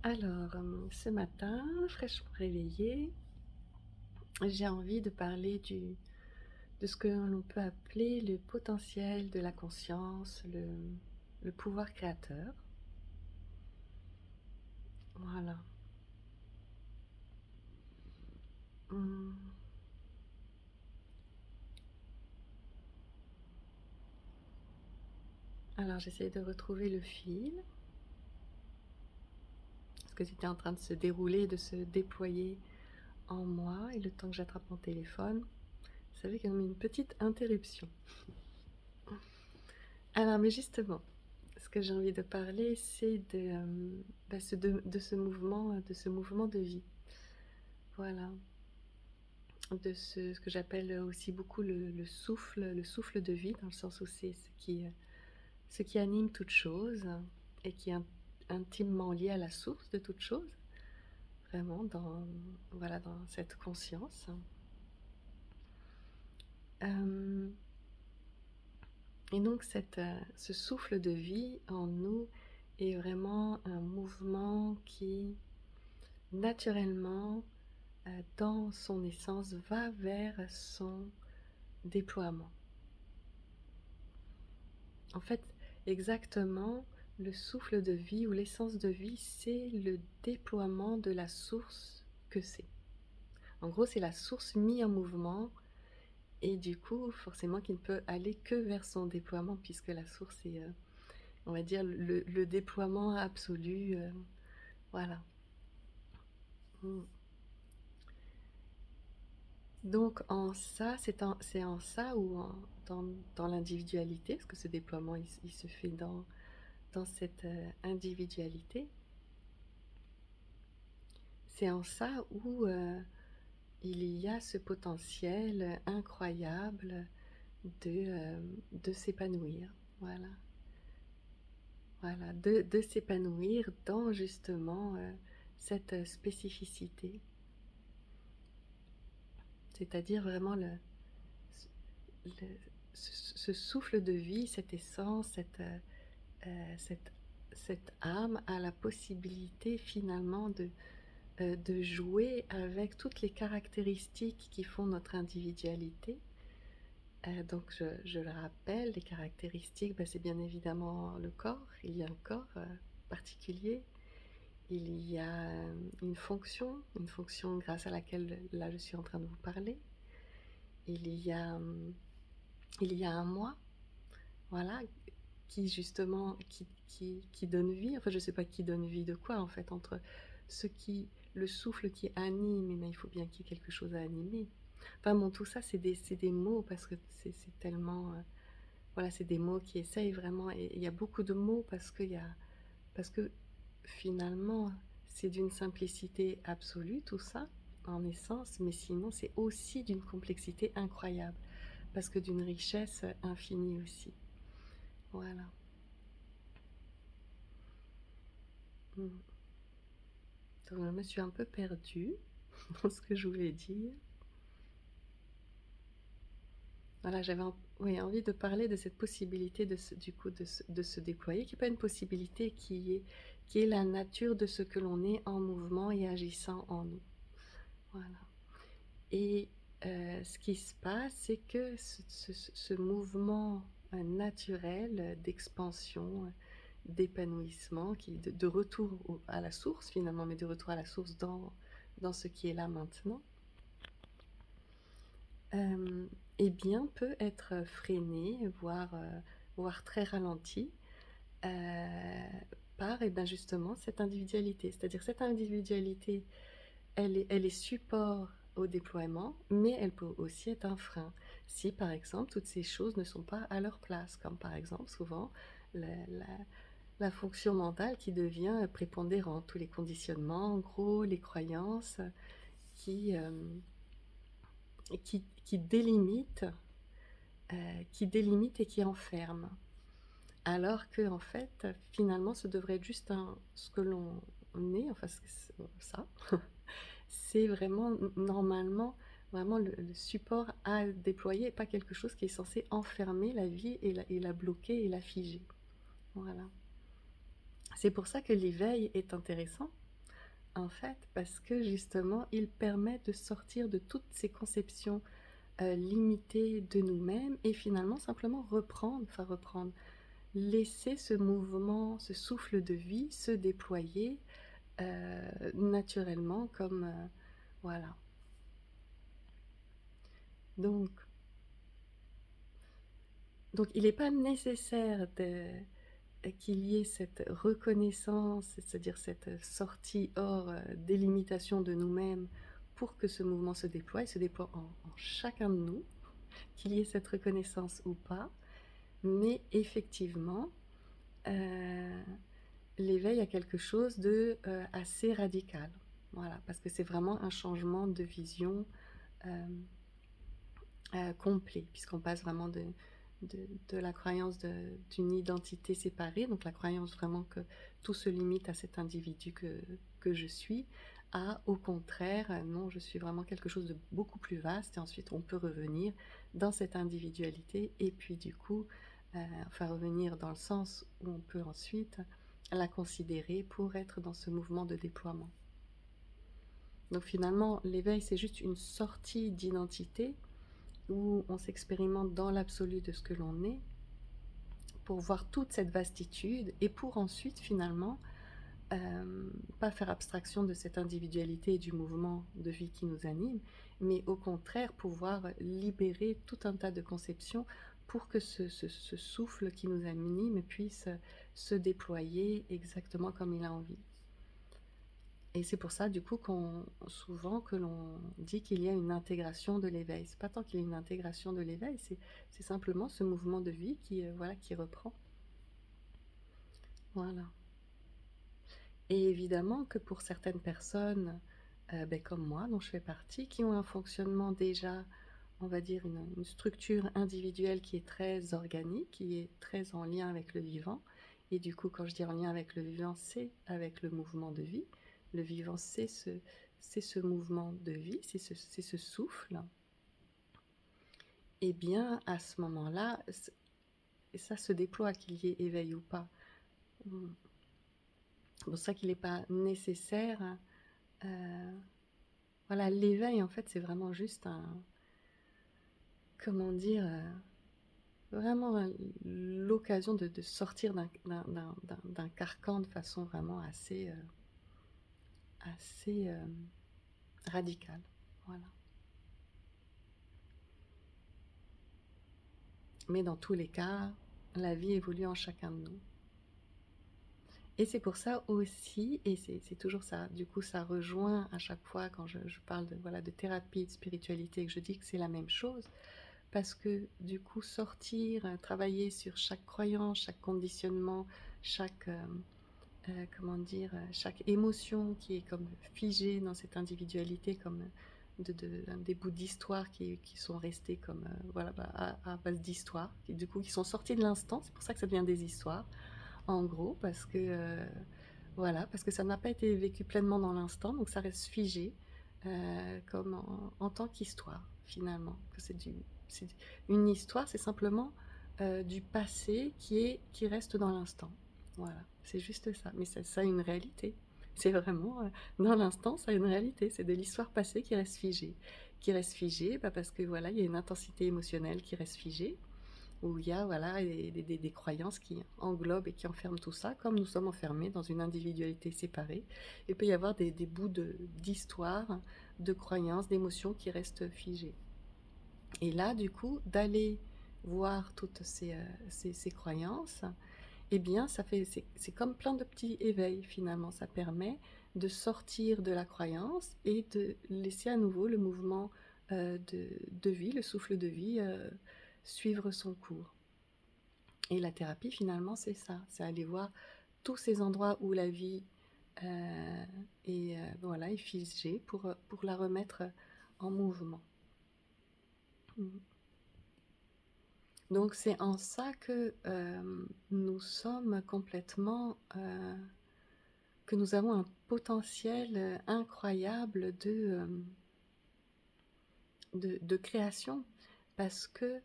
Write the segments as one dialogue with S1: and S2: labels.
S1: Alors, ce matin, fraîchement réveillée, j'ai envie de parler de ce que l'on peut appeler le potentiel de la conscience, le pouvoir créateur. Voilà. Hum, Alors, j'essaie de retrouver le fil, parce que c'était en train de se dérouler, de se déployer en moi, et le temps que j'attrape mon téléphone, vous savez, comme une petite interruption. Alors, mais justement, ce que j'ai envie de parler, c'est de ce mouvement de vie. Voilà, de ce que j'appelle aussi beaucoup le souffle de vie, dans le sens où c'est ce qui anime toute chose et qui est intimement lié à la source de toute chose, vraiment voilà, dans cette conscience. Euh, et donc ce souffle de vie en nous est vraiment un mouvement qui, naturellement, dans son essence, va vers son déploiement. En fait, exactement, le souffle de vie ou l'essence de vie, c'est le déploiement de la source que c'est. En gros, c'est la source mise en mouvement et du coup, forcément, qui ne peut aller que vers son déploiement puisque la source est, on va dire, le déploiement absolu. Voilà. Mm. Donc, c'est en ça ou dans l'individualité, parce que ce déploiement, il se fait dans cette individualité. C'est en ça où il y a ce potentiel incroyable de s'épanouir. Voilà. Voilà, de s'épanouir dans justement cette spécificité. C'est-à-dire vraiment le- ce souffle de vie, cette essence, euh, cette, cette âme a la possibilité finalement de jouer avec toutes les caractéristiques qui font notre individualité. Donc je le rappelle, les caractéristiques, c'est bien évidemment le corps. Il y a un corps particulier. Il y a une fonction grâce à laquelle là je suis en train de vous parler. Il y a, il y a un moi, voilà, qui justement qui donne vie. Enfin, je sais pas qui donne vie de quoi en fait, entre ce qui le souffle qui anime, mais il faut bien qu'il y ait quelque chose à animer. Enfin bon, tout ça c'est des mots parce que c'est tellement voilà, c'est des mots qui essayent vraiment, et il y a beaucoup de mots parce que finalement c'est d'une simplicité absolue tout ça en essence, mais sinon c'est aussi d'une complexité incroyable parce que d'une richesse infinie aussi. Voilà. Mm. Donc, je me suis un peu perdue dans ce que je voulais dire. Voilà, oui, envie de parler de cette possibilité du coup de se déployer, qui n'est pas une possibilité qui est la nature de ce que l'on est en mouvement et agissant en nous. Voilà. Et ce qui se passe, c'est que ce mouvement naturel d'expansion, d'épanouissement, de retour à la source finalement, mais de retour à la source dans ce qui est là maintenant, eh bien, peut être freiné, voire très ralenti par justement cette individualité. C'est-à-dire cette individualité, elle est support au déploiement, mais elle peut aussi être un frein. Si par exemple toutes ces choses ne sont pas à leur place, comme par exemple souvent la, la, la fonction mentale qui devient prépondérante, tous les conditionnements, en gros, les croyances qui, euh, qui délimitent et qui enferment. Alors que, en fait, finalement, ce devrait être juste ce que l'on est, enfin, ça, c'est vraiment, normalement, vraiment le support à déployer, et pas quelque chose qui est censé enfermer la vie et la bloquer et la figer. Voilà. C'est pour ça que l'éveil est intéressant, en fait, parce que justement, il permet de sortir de toutes ces conceptions limitées de nous-mêmes et finalement simplement reprendre, laisser ce mouvement, ce souffle de vie se déployer naturellement comme voilà. Donc, donc il n'est pas nécessaire qu'il y ait cette reconnaissance, c'est-à-dire cette sortie hors des limitations de nous-mêmes pour que ce mouvement il se déploie en chacun de nous, qu'il y ait cette reconnaissance ou pas, mais effectivement, euh, l'éveil a quelque chose de assez radical, voilà, parce que c'est vraiment un changement de vision euh, complet, puisqu'on passe vraiment de la croyance d'une identité séparée, donc la croyance vraiment que tout se limite à cet individu que je suis, à au contraire, non, je suis vraiment quelque chose de beaucoup plus vaste, et ensuite on peut revenir dans cette individualité, et puis du coup, enfin revenir dans le sens où on peut ensuite la considérer pour être dans ce mouvement de déploiement. Donc finalement, l'éveil, c'est juste une sortie d'identité où on s'expérimente dans l'absolu de ce que l'on est, pour voir toute cette vastitude et pour ensuite finalement pas faire abstraction de cette individualité et du mouvement de vie qui nous anime, mais au contraire pouvoir libérer tout un tas de conceptions pour que ce souffle qui nous anime puisse se déployer exactement comme il a envie. Et c'est pour ça, du coup, souvent que l'on dit qu'il y a une intégration de l'éveil. C'est pas tant qu'il y a une intégration de l'éveil, c'est simplement ce mouvement de vie voilà, qui reprend. Voilà. Et évidemment que pour certaines personnes, comme moi, dont je fais partie, qui ont un fonctionnement déjà, on va dire, une structure individuelle qui est très organique, qui est très en lien avec le vivant. Et du coup, quand je dis en lien avec le vivant, c'est avec le mouvement de vie. Le vivant, c'est ce mouvement de vie, c'est ce souffle. Et bien, à ce moment-là, ça se déploie, qu'il y ait éveil ou pas. C'est pour ça qu'il n'est pas nécessaire. Voilà, l'éveil, en fait, c'est vraiment juste comment dire, vraiment l'occasion de sortir d'un carcan de façon vraiment assez radicale. Voilà. Mais dans tous les cas, la vie évolue en chacun de nous. Et c'est pour ça aussi, et c'est toujours ça, du coup ça rejoint à chaque fois quand je parle voilà, de thérapie, de spiritualité, que je dis que c'est la même chose, parce que du coup sortir, travailler sur chaque croyance, chaque conditionnement, chaque, comment dire, chaque émotion qui est comme figée dans cette individualité, comme des bouts d'histoire qui sont restés comme voilà, à base d'histoire, du coup qui sont sortis de l'instant, c'est pour ça que ça devient des histoires, en gros, parce que voilà, parce que ça n'a pas été vécu pleinement dans l'instant, donc ça reste figé comme en tant qu'histoire finalement. Que c'est une histoire, c'est simplement du passé qui reste dans l'instant. Voilà, c'est juste ça. Mais ça a une réalité. C'est vraiment dans l'instant, ça a une réalité. C'est de l'histoire passée qui reste figée, parce que voilà, il y a une intensité émotionnelle qui reste figée, où il y a voilà, des croyances qui englobent et qui enferment tout ça, comme nous sommes enfermés dans une individualité séparée. Il peut y avoir des bouts d'histoire, de croyances, d'émotions qui restent figées. Et là, du coup, d'aller voir toutes ces croyances, eh bien, c'est comme plein de petits éveils finalement. Ça permet de sortir de la croyance et de laisser à nouveau le mouvement de vie, le souffle de vie, suivre son cours. Et la thérapie, finalement, c'est ça. C'est aller voir tous ces endroits où la vie voilà, est figée pour la remettre en mouvement. Donc c'est en ça que nous sommes complètement, que nous avons un potentiel incroyable de création, parce que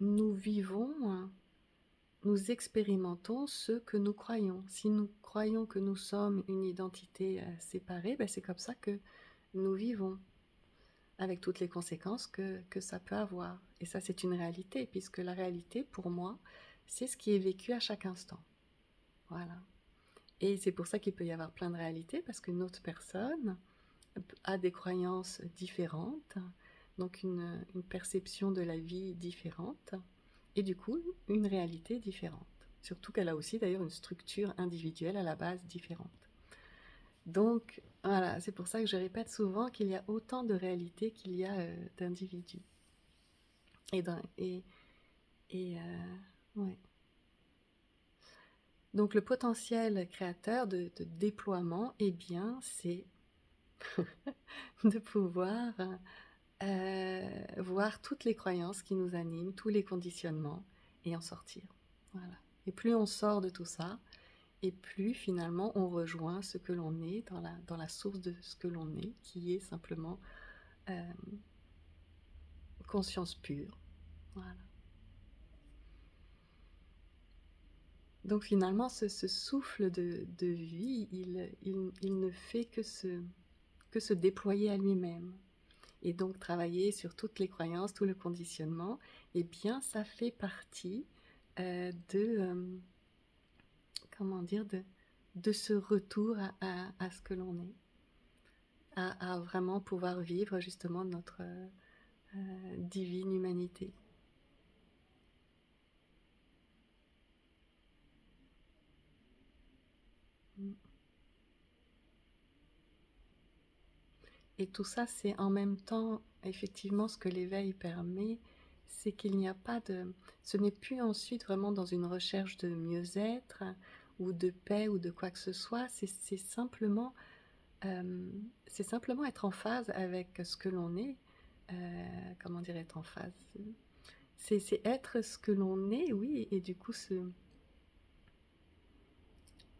S1: nous vivons nous expérimentons ce que nous croyons. Si nous croyons que nous sommes une identité séparée, ben c'est comme ça que nous vivons, avec toutes les conséquences que ça peut avoir. Et ça, c'est une réalité, puisque la réalité, pour moi, c'est ce qui est vécu à chaque instant. Voilà. Et c'est pour ça qu'il peut y avoir plein de réalités, parce qu'une autre personne a des croyances différentes, donc une perception de la vie différente, et du coup, une réalité différente. Surtout qu'elle a aussi d'ailleurs une structure individuelle à la base différente. Donc voilà, c'est pour ça que je répète souvent qu'il y a autant de réalités qu'il y a d'individus. Et, ouais. Donc le potentiel créateur de déploiement, eh bien, c'est de pouvoir voir toutes les croyances qui nous animent, tous les conditionnements, et en sortir. Voilà. Et plus on sort de tout ça, et plus finalement on rejoint ce que l'on est dans la source de ce que l'on est, qui est simplement conscience pure. Voilà. Donc finalement, ce souffle de vie, il ne fait que se déployer à lui-même. Et donc travailler sur toutes les croyances, tout le conditionnement, eh bien ça fait partie comment dire, de ce retour à ce que l'on est, à vraiment pouvoir vivre justement notre divine humanité. Et tout ça, c'est en même temps, effectivement, ce que l'éveil permet, c'est qu'il n'y a pas de... Ce n'est plus ensuite vraiment dans une recherche de mieux-être ou de paix ou de quoi que ce soit, c'est simplement être en phase avec ce que l'on est. Comment dire être en phase? C'est être ce que l'on est, oui, et du coup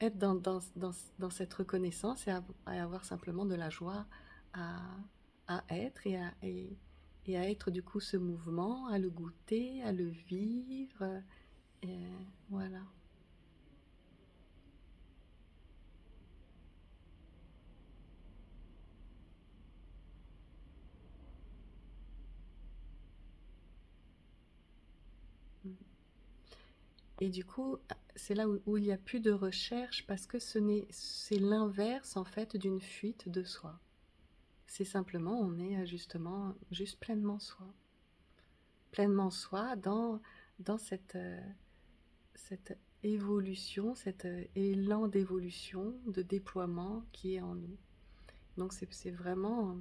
S1: être dans cette reconnaissance et à avoir simplement de la joie à, à être et à être du coup ce mouvement, à le goûter, à le vivre. Et voilà. Et du coup, c'est là où il n'y a plus de recherche parce que c'est l'inverse en fait d'une fuite de soi. C'est simplement, on est justement juste pleinement soi. Pleinement soi dans cette évolution, cet élan d'évolution, de déploiement qui est en nous. Donc c'est vraiment,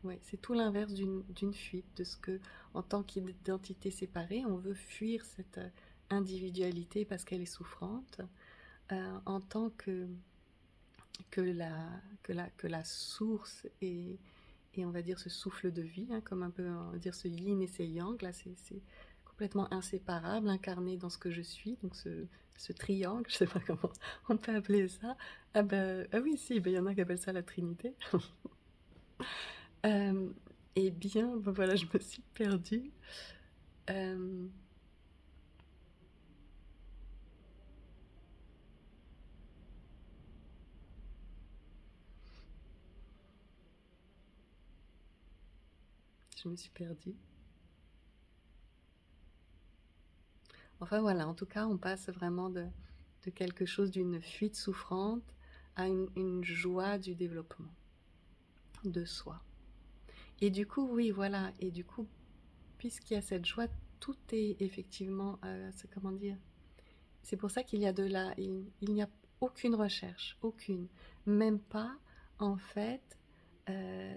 S1: ouais, c'est tout l'inverse d'une fuite, de ce que, en tant qu'identité séparée, on veut fuir cette individualité parce qu'elle est souffrante, en tant que la source et on va dire ce souffle de vie, hein, comme un peu on va dire ce yin et ce yang, là c'est complètement inséparable, incarné dans ce que je suis, donc ce triangle, je sais pas comment on peut appeler ça. Ah ben ah oui si, ben, il y en a qui appellent ça la Trinité. Euh, eh bien, ben voilà, je me suis perdue. Euh, je me suis perdue. Enfin voilà, en tout cas, on passe vraiment de quelque chose d'une fuite souffrante à une joie du développement de soi. Et du coup, oui, voilà. Et du coup, puisqu'il y a cette joie, tout est effectivement, c'est comment dire, c'est pour ça qu'il y a de la, il n'y a aucune recherche, aucune, même pas en fait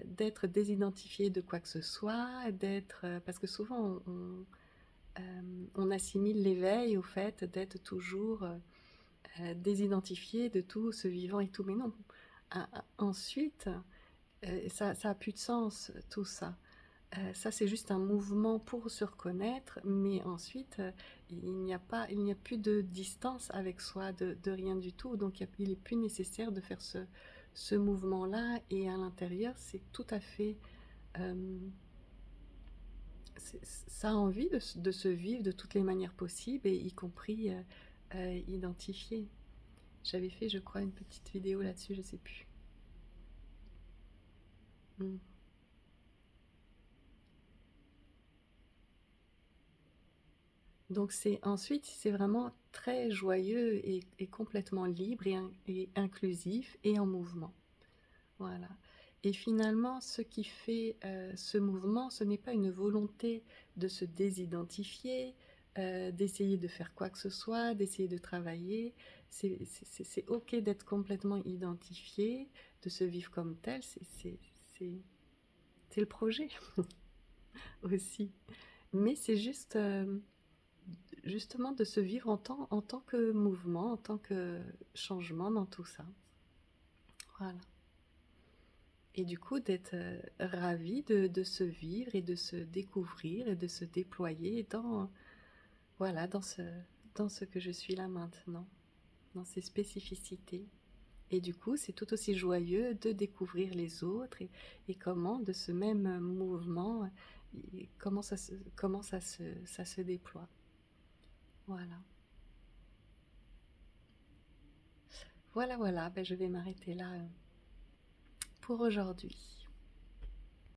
S1: d'être désidentifié de quoi que ce soit, d'être, parce que souvent on assimile l'éveil au fait d'être toujours désidentifié de tout ce vivant et tout, mais non. Ensuite, ça a plus de sens tout ça. Ça, c'est juste un mouvement pour se reconnaître, mais ensuite, il n'y a plus de distance avec soi, de rien du tout. Donc, il est plus nécessaire de faire ce mouvement-là. Et à l'intérieur, c'est tout à fait Ça a envie de se vivre de toutes les manières possibles, et y compris identifier. J'avais fait, je crois, une petite vidéo là-dessus, je sais plus. Mm. Donc ensuite, c'est vraiment très joyeux et complètement libre et inclusif et en mouvement. Voilà. Et finalement, ce qui fait ce mouvement, ce n'est pas une volonté de se désidentifier, d'essayer de faire quoi que ce soit, d'essayer de travailler. C'est OK d'être complètement identifié, de se vivre comme tel. C'est le projet aussi. Mais c'est juste, justement, de se vivre en tant que mouvement, en tant que changement dans tout ça. Voilà. Et du coup, d'être ravi de se vivre et de se découvrir et de se déployer voilà, dans ce que je suis là maintenant, dans ces spécificités. Et du coup, c'est tout aussi joyeux de découvrir les autres et comment, de ce même mouvement, comment ça se déploie. Voilà. Voilà, voilà, ben, je vais m'arrêter là pour aujourd'hui.